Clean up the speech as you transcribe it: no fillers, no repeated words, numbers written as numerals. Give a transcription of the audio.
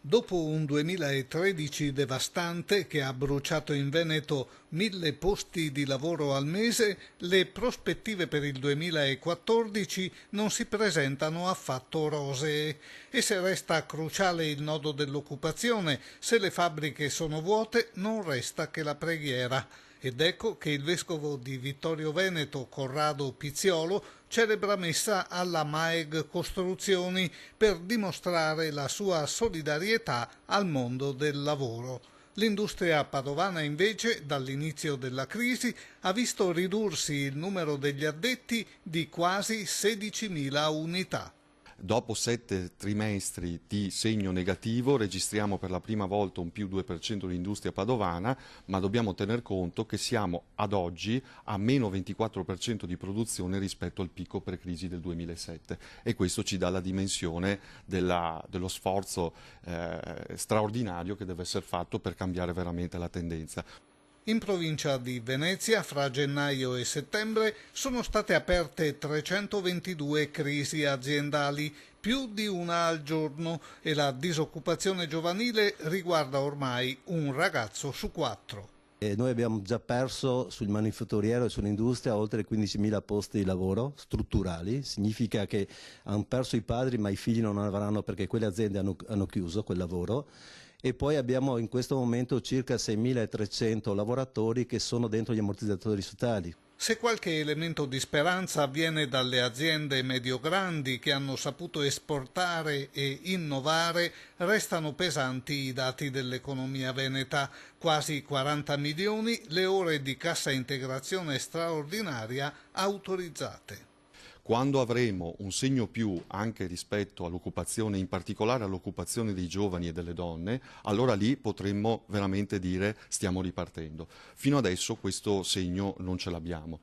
Dopo un 2013 devastante che ha bruciato in Veneto 1000 posti di lavoro al mese, le prospettive per il 2014 non si presentano affatto rosee. E se resta cruciale il nodo dell'occupazione, se le fabbriche sono vuote non resta che la preghiera. Ed ecco che il vescovo di Vittorio Veneto, Corrado Pizziolo, celebra messa alla MAEG Costruzioni per dimostrare la sua solidarietà al mondo del lavoro. L'industria padovana invece, dall'inizio della crisi, ha visto ridursi il numero degli addetti di quasi 16.000 unità. Dopo 7 trimestri di segno negativo registriamo per la prima volta un più 2% di industria padovana, ma dobbiamo tener conto che siamo ad oggi a meno 24% di produzione rispetto al picco pre-crisi del 2007 e questo ci dà la dimensione dello sforzo straordinario che deve essere fatto per cambiare veramente la tendenza. In provincia di Venezia, fra gennaio e settembre, sono state aperte 322 crisi aziendali, più di una al giorno, e la disoccupazione giovanile riguarda ormai un ragazzo su 4. Noi abbiamo già perso sul manifatturiero e sull'industria oltre 15.000 posti di lavoro strutturali, significa che hanno perso i padri ma i figli non avranno perché quelle aziende hanno chiuso quel lavoro. E poi abbiamo in questo momento circa 6.300 lavoratori che sono dentro gli ammortizzatori sociali. Se qualche elemento di speranza viene dalle aziende medio-grandi che hanno saputo esportare e innovare, restano pesanti i dati dell'economia veneta. Quasi 40 milioni le ore di cassa integrazione straordinaria autorizzate. Quando avremo un segno più anche rispetto all'occupazione, in particolare all'occupazione dei giovani e delle donne, allora lì potremmo veramente dire stiamo ripartendo. Fino adesso questo segno non ce l'abbiamo.